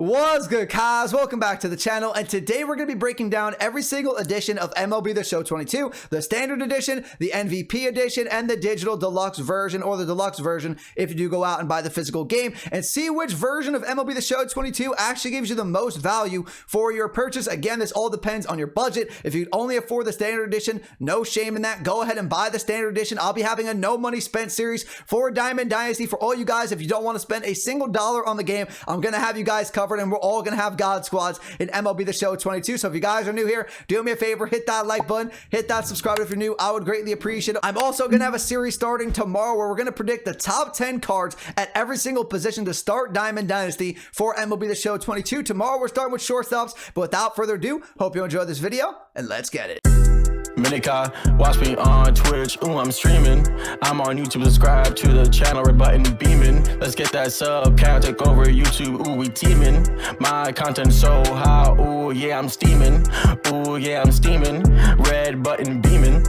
What's good, guys? Welcome back to the channel, and today we're going to be breaking down every single edition of MLB The Show 22, the standard edition, the MVP edition, and the digital deluxe version, or the deluxe version if you do go out and buy the physical game, and see which version of MLB The Show 22 actually gives you the most value for your purchase. Again, this all depends on your budget. If you only afford the standard edition, no shame in that. Go ahead and buy the standard edition. I'll be having a no money spent series for Diamond Dynasty for all you guys. If you don't want to spend a single dollar on the game, I'm going to have you guys covered, and we're all gonna have God squads in MLB The Show 22. So if you guys are new here, do me a favor, hit that like button, hit that subscribe if you're new. I would greatly appreciate it. I'm also gonna have a series starting tomorrow where we're gonna predict the top 10 cards at every single position to start Diamond Dynasty for MLB The Show 22. Tomorrow we're starting with shortstops, but without further ado, hope you enjoyed this video, and let's get it. Minika, watch me on Twitch, ooh, I'm streaming. I'm on YouTube, subscribe to the channel, red button beaming. Let's get that sub count, take over YouTube, ooh, we teaming. My content so high, ooh, yeah, I'm steaming. Ooh, yeah, I'm steaming. Red button beaming.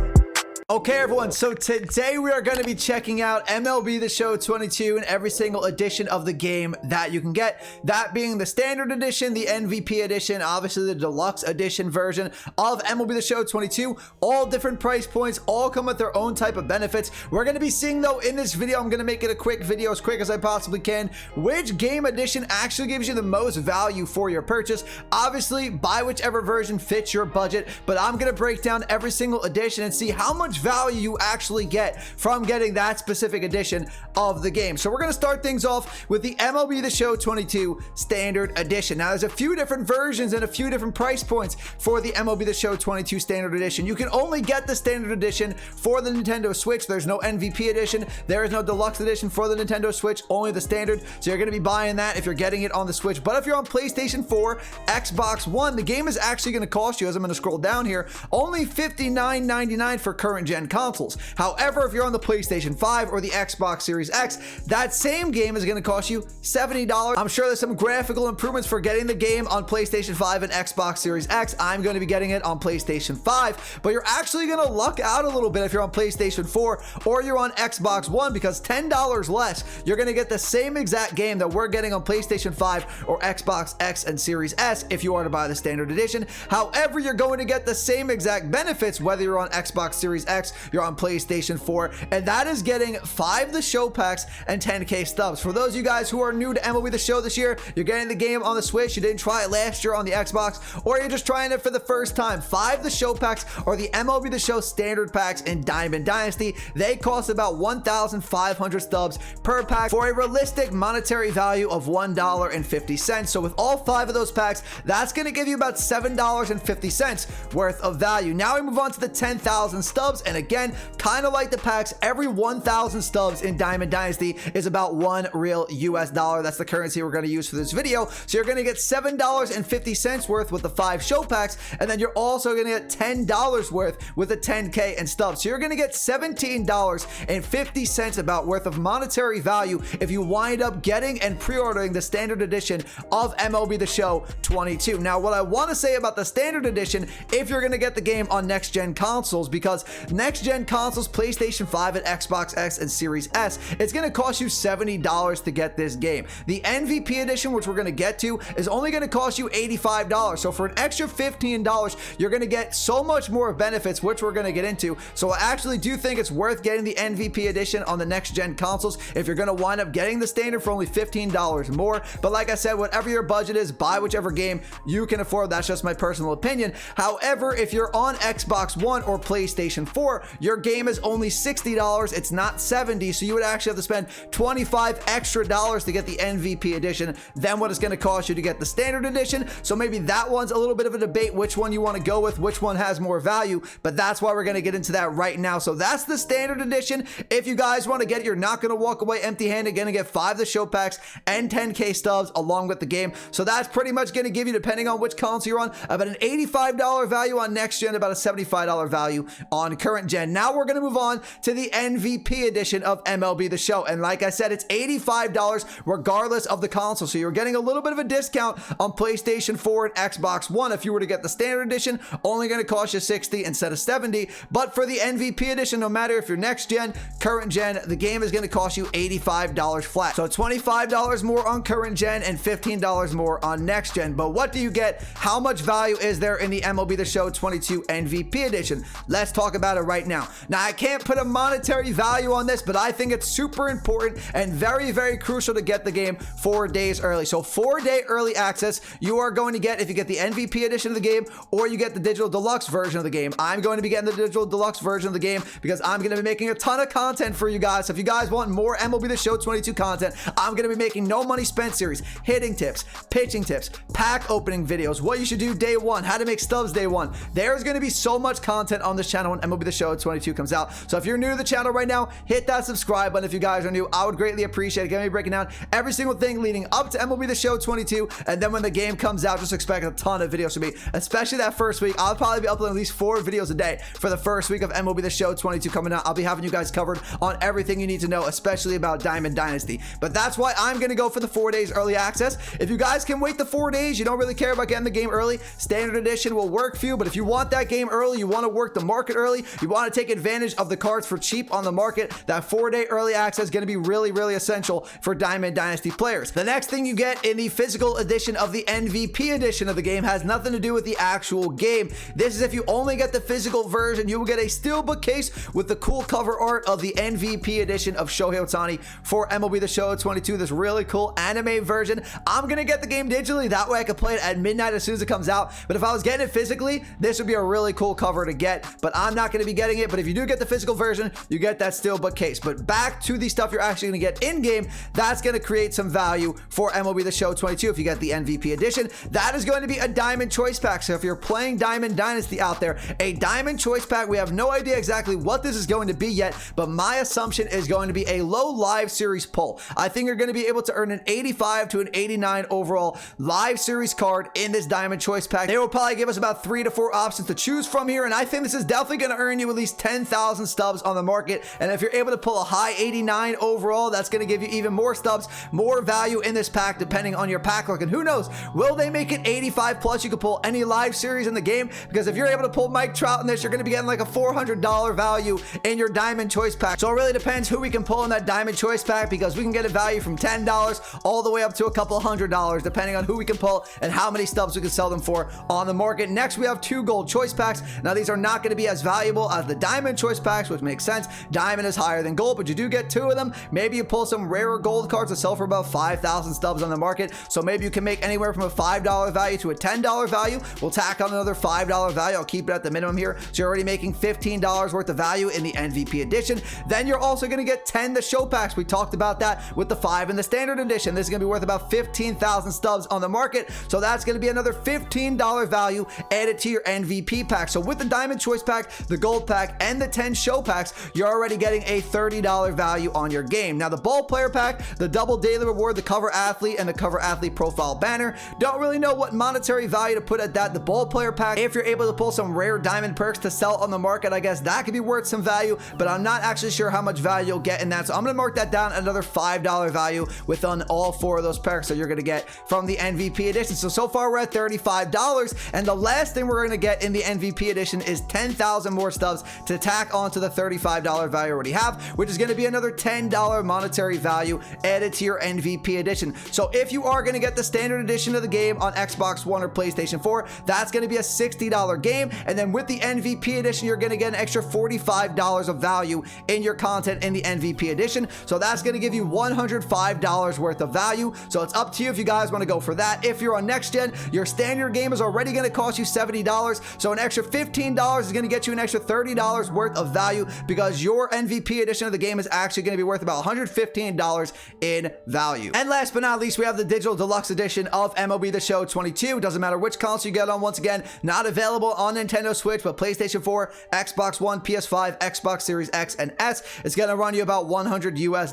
Okay, everyone, so today we are going to be checking out MLB The Show 22 and every single edition of the game that you can get. That being the standard edition, the MVP edition, obviously the deluxe edition version of MLB The Show 22. All different price points, all come with their own type of benefits. We're going to be seeing, though, in this video, I'm going to make it a quick video, as quick as I possibly can, which game edition actually gives you the most value for your purchase. Obviously, buy whichever version fits your budget, but I'm going to break down every single edition and see how much value you actually get from getting that specific edition of the game. So we're going to start things off with the MLB The Show 22 standard edition. Now there's a few different versions and a few different price points for the MLB The Show 22 standard edition. You can only get the standard edition for the Nintendo Switch. There's no MVP edition. There is no deluxe edition for the Nintendo Switch, only the standard. So you're going to be buying that if you're getting it on the Switch. But if you're on PlayStation 4, Xbox One, the game is actually going to cost you, as I'm going to scroll down here, only $59.99 for current gen consoles. However, if you're on the PlayStation 5 or the Xbox Series X, that same game is going to cost you $70. I'm sure there's some graphical improvements for getting the game on PlayStation 5 and Xbox Series X. I'm going to be getting it on PlayStation 5, but you're actually going to luck out a little bit if you're on PlayStation 4 or you're on Xbox One, because $10 less, you're going to get the same exact game that we're getting on PlayStation 5 or Xbox X and Series S if you are to buy the standard edition. However, you're going to get the same exact benefits whether you're on Xbox Series X, you're on PlayStation 4, and that is getting 5 The Show packs and 10k stubs. For those of you guys who are new to MLB The Show this year, you're getting the game on the Switch, you didn't try it last year on the Xbox, or you're just trying it for the first time, 5 The Show packs or the MLB The Show standard packs in Diamond Dynasty. They cost about 1,500 stubs per pack for a realistic monetary value of $1.50. So with all 5 of those packs, that's going to give you about $7.50 worth of value. Now we move on to the 10,000 stubs, and again, kind of like the packs, every 1,000 stubs in Diamond Dynasty is about $1 real US dollar. That's the currency we're going to use for this video. So you're going to get $7.50 worth with the 5 show packs, and then you're also going to get $10 worth with the 10k and stubs. So you're going to get $17.50 about worth of monetary value if you wind up getting and pre-ordering the standard edition of MLB The Show 22. Now, what I want to say about the standard edition, if you're going to get the game on next gen consoles, because next gen consoles, PlayStation 5 and Xbox X and Series S, it's going to cost you $70 to get this game. The MVP edition, which we're going to get to, is only going to cost you $85. So for an extra $15, you're going to get so much more benefits, which we're going to get into. So I actually do think it's worth getting the MVP edition on the next gen consoles if you're going to wind up getting the standard for only $15 more. But like I said, whatever your budget is, buy whichever game you can afford. That's just my personal opinion. However, if you're on Xbox One or PlayStation 4, your game is only $60. It's not $70. So you would actually have to spend $25 extra to get the MVP edition than what it's going to cost you to get the standard edition. So maybe that one's a little bit of a debate, which one you want to go with, which one has more value, but that's why we're going to get into that right now. So that's the standard edition. If you guys want to get it, you're not going to walk away empty-handed. Going to get 5 The Show packs and 10k stubs along with the game. So that's pretty much going to give you, depending on which console you're on, about an $85 value on next gen, about a $75 value on current current gen. Now we're going to move on to the MVP edition of MLB The Show. And like I said, it's $85 regardless of the console. So you're getting a little bit of a discount on PlayStation 4 and Xbox One. If you were to get the standard edition, only going to cost you $60 instead of $70. But for the MVP edition, no matter if you're next gen, current gen, the game is going to cost you $85 flat. So $25 more on current gen and $15 more on next gen. But what do you get? How much value is there in the MLB The Show 22 MVP edition? Let's talk about it right now. Now, I can't put a monetary value on this, but I think it's super important and very, very crucial to get the game 4 days early. So 4-day early access, you are going to get if you get the MVP edition of the game or you get the digital deluxe version of the game. I'm going to be getting the digital deluxe version of the game because I'm going to be making a ton of content for you guys. So if you guys want more MLB The Show 22 content, I'm going to be making no money spent series, hitting tips, pitching tips, pack opening videos, what you should do day one, how to make stubs day one. There's going to be so much content on this channel when MLB The Show 22 comes out. So if you're new to the channel right now, hit that subscribe button. If you guys are new, I would greatly appreciate it. Get me breaking down every single thing leading up to MLB The Show 22. And then when the game comes out, just expect a ton of videos from me, especially that first week. I'll probably be uploading at least 4 videos a day for the first week of MLB The Show 22 coming out. I'll be having you guys covered on everything you need to know, especially about Diamond Dynasty. But that's why I'm going to go for the 4 days early access. If you guys can wait the 4 days, you don't really care about getting the game early, standard edition will work for you. But if you want that game early, you want to work the market early, you want to take advantage of the cards for cheap on the market, that 4-day early access is going to be really, really essential for Diamond Dynasty players. The next thing you get in the physical edition of the MVP edition of the game has nothing to do with the actual game. This is if you only get the physical version, you will get a steelbook case with the cool cover art of the MVP edition of Shohei Ohtani for MLB The Show 22, this really cool anime version. I'm going to get the game digitally, that way I can play it at midnight as soon as it comes out. But if I was getting it physically, this would be a really cool cover to get, but I'm not going to be getting it. But if you do get the physical version, you get that steelbook case. But back to the stuff you're actually going to get in game, that's going to create some value for MLB The Show 22. If you get the MVP edition, that is going to be a Diamond Choice Pack. So if you're playing Diamond Dynasty out there, a Diamond Choice Pack, we have no idea exactly what this is going to be yet, but my assumption is going to be a low live series pull. I think you're going to be able to earn an 85 to an 89 overall live series card in this Diamond Choice Pack. They will probably give us about 3 to 4 options to choose from here, and I think this is definitely going to earn you at least 10,000 stubs on the market. And if you're able to pull a high 89 overall, that's going to give you even more stubs, more value in this pack depending on your pack luck. And who knows, will they make it 85 plus? You could pull any live series in the game, because if you're able to pull Mike Trout in this, you're going to be getting like a $400 value in your Diamond Choice Pack. So it really depends who we can pull in that Diamond Choice Pack, because we can get a value from $10 all the way up to a couple $100 depending on who we can pull and how many stubs we can sell them for on the market. Next, we have 2 Gold Choice Packs. Now these are not going to be as valuable as the Diamond Choice Packs, which makes sense. Diamond is higher than Gold, but you do get 2 of them. Maybe you pull some rarer Gold cards that sell for about 5,000 stubs on the market. So maybe you can make anywhere from a $5 value to a $10 value. We'll tack on another $5 value. I'll keep it at the minimum here. So you're already making $15 worth of value in the MVP edition. Then you're also going to get 10 the show packs. We talked about that with the 5 in the standard edition. This is going to be worth about 15,000 stubs on the market. So that's going to be another $15 value added to your MVP pack. So with the Diamond Choice Pack, the Gold Pack, and the 10 show packs, you're already getting a $30 value on your game. Now the Ball Player Pack, the Double Daily Reward, the Cover Athlete, and the Cover Athlete Profile Banner, don't really know what monetary value to put at that. The Ball Player Pack, if you're able to pull some rare diamond perks to sell on the market, I guess that could be worth some value, but I'm not actually sure how much value you'll get in that. So I'm going to mark that down another $5 value within all 4 of those perks that you're going to get from the MVP edition. So far we're at $35, and the last thing we're going to get in the MVP edition is 10,000 more stubs to tack onto the $35 value you already have, which is going to be another $10 monetary value added to your MVP edition. So if you are going to get the standard edition of the game on Xbox One or PlayStation 4, that's going to be a $60 game, and then with the MVP edition, you're going to get an extra $45 of value in your content in the MVP edition. So that's going to give you $105 worth of value. So it's up to you if you guys want to go for that. If you're on next gen, your standard game is already going to cost you $70. So an extra $15 is going to get you an extra $30 worth of value, because your MVP edition of the game is actually going to be worth about $115 in value. And last but not least, we have the digital deluxe edition of MLB The Show 22. Doesn't matter which console you get on. Once again, not available on Nintendo Switch, but PlayStation 4, Xbox One, PS5, Xbox Series X and S. It's going to run you about $100 US.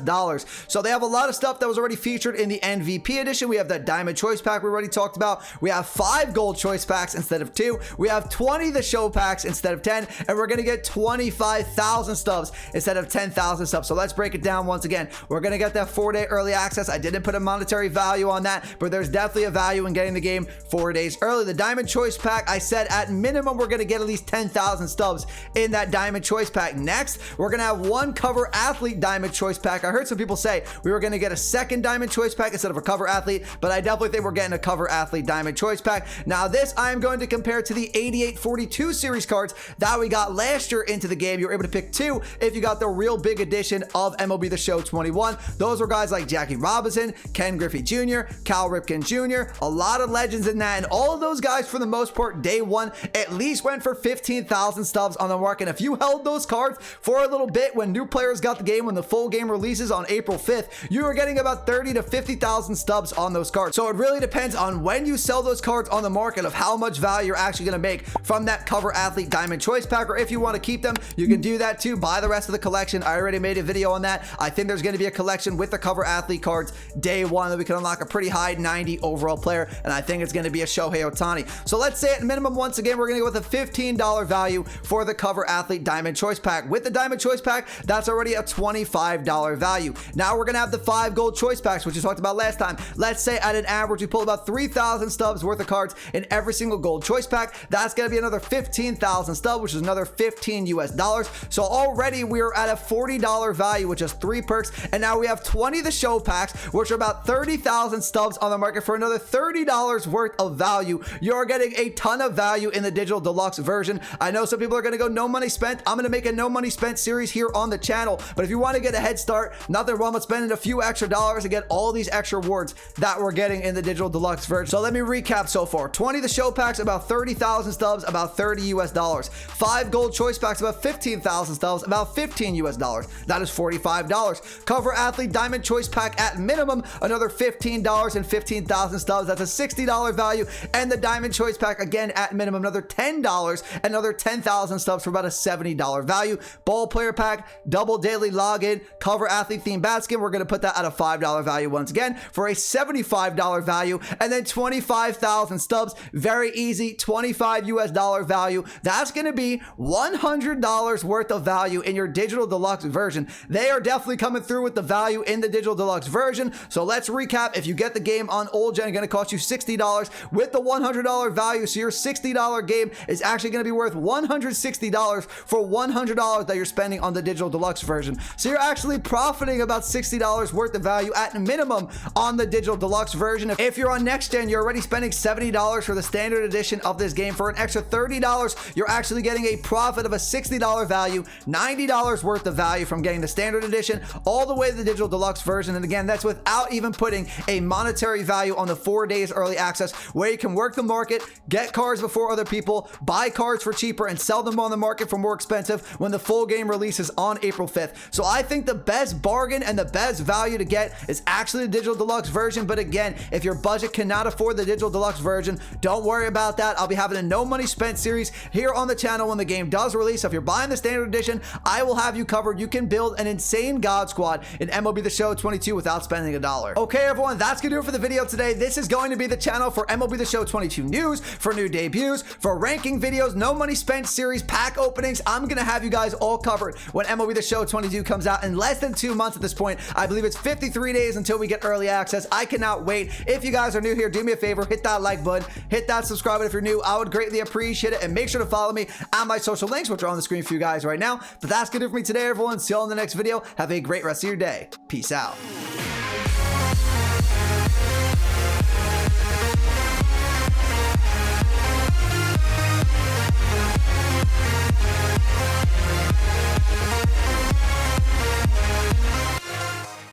So they have a lot of stuff that was already featured in the MVP edition. We have that Diamond Choice Pack we already talked about. We have 5 Gold Choice Packs instead of 2. We have 20 the show packs instead of 10, and we're gonna get 25,000 stubs instead of 10,000 stubs. So let's break it down once again. We're gonna get that 4-day early access. I didn't put a monetary value on that, but there's definitely a value in getting the game 4 days early. The Diamond Choice Pack, I said at minimum we're gonna get at least 10,000 stubs in that Diamond Choice Pack. Next, we're gonna have one Cover Athlete Diamond Choice Pack. I heard some people say we were gonna get a second Diamond Choice Pack instead of a Cover Athlete, but I definitely think we're getting a Cover Athlete Diamond Choice Pack. Now this I am going to compare to the 8842 series cards that we got last year into the game. You were able to pick two if you got the real big edition of MLB The Show 21. Those were guys like Jackie Robinson, Ken Griffey Jr., Cal Ripken Jr., a lot of legends in that, and all of those guys for the most part day one at least went for 15,000 stubs on the market. And if you held those cards for a little bit when new players got the game, when the full game releases on April 5th, you were getting about 30 to 50,000 stubs on those cards. So it really depends on when you sell those cards on the market of how much value you're actually going to make from that Cover Athlete Diamond Choice Pack. Or if you want to keep them, you can do that too. Buy the rest of the collection. I already made a video on that. I think there's going to be a collection with the Cover Athlete cards day one that we can unlock a pretty high 90 overall player, and I think it's going to be a Shohei Ohtani. So let's say at minimum, once again, we're going to go with a $15 value for the Cover Athlete Diamond Choice Pack. With the Diamond Choice Pack, that's already a $25 value. Now we're going to have the 5 Gold Choice Packs, which we talked about last time. Let's say at an average we pull about 3,000 stubs worth of cards in every single Gold Choice Pack. That's going to be another 15,000 stubs, which is another 15 US dollars. So already we're at a $40 value with just 3 perks, and now we have 20 The Show Packs, which are about 30,000 stubs on the market for another $30 worth of value. You're getting a ton of value in the Digital Deluxe version. I know some people are going to go no money spent. I'm going to make a no money spent series here on the channel, but if you want to get a head start, nothing wrong with spending a few extra dollars to get all these extra rewards that we're getting in the Digital Deluxe version. So let me recap so far. 20 The Show Packs, about 30,000 stubs, about 30 US dollars. 5 Gold Choice Packs, about 15,000 stubs, about 15 US dollars. That is $45. Cover Athlete Diamond Choice Pack at minimum, another $15 and 15,000 stubs. That's a $60 value. And the Diamond Choice Pack, again, at minimum, another $10, another 10,000 stubs for about a $70 value. Ball Player Pack, double daily login, Cover Athlete Themed Bat Skin. We're going to put that at a $5 value once again for a $75 value. And then 25,000 stubs, very easy, 25 US dollar value. That's going to be $100 worth of value in your Digital Deluxe version. They are definitely coming through with the value in the Digital Deluxe version. So let's recap. If you get the game on old gen, going to cost you $60 with the $100 value. So your $60 game is actually going to be worth $160 for $100 that you're spending on the Digital Deluxe version. So you're actually profiting about $60 worth of value at minimum on the Digital Deluxe version. If you're on next gen, you're already spending $70 for the standard edition of this game. For an extra $30, you're actually getting a profit of a $60 value, $90 worth of value from getting the standard edition all the way to the Digital Deluxe version. And again, that's without even putting a monetary value on the 4 days early access, where you can work the market, get cards before other people, buy cards for cheaper, and sell them on the market for more expensive when the full game releases on April 5th. So I think the best bargain and the best value to get is actually the Digital Deluxe version. But again, if your budget cannot afford the Digital Deluxe version, don't worry about that. I'll be having a no money spent series here on the channel when the game does release. So if you're buying the standard edition, I will have you covered. You can build an insane God Squad in MLB The Show 22 without spending a dollar. Okay, everyone, that's gonna do it for the video today. This is going to be the channel for MLB The Show 22 news, for new debuts, for ranking videos, no money spent series, pack openings. I'm gonna have you guys all covered when MLB The Show 22 comes out in less than 2 months at this point. I believe it's 53 days until we get early access. I cannot wait. If you guys are new here, do me a favor, hit that like button, hit that subscribe button if you're new. I would greatly appreciate it, and make sure to follow me on my social links, which are on the screen for you guys right now. But that's gonna do it for me today, everyone. See you all in the next video. Have a great rest of your day. Peace out.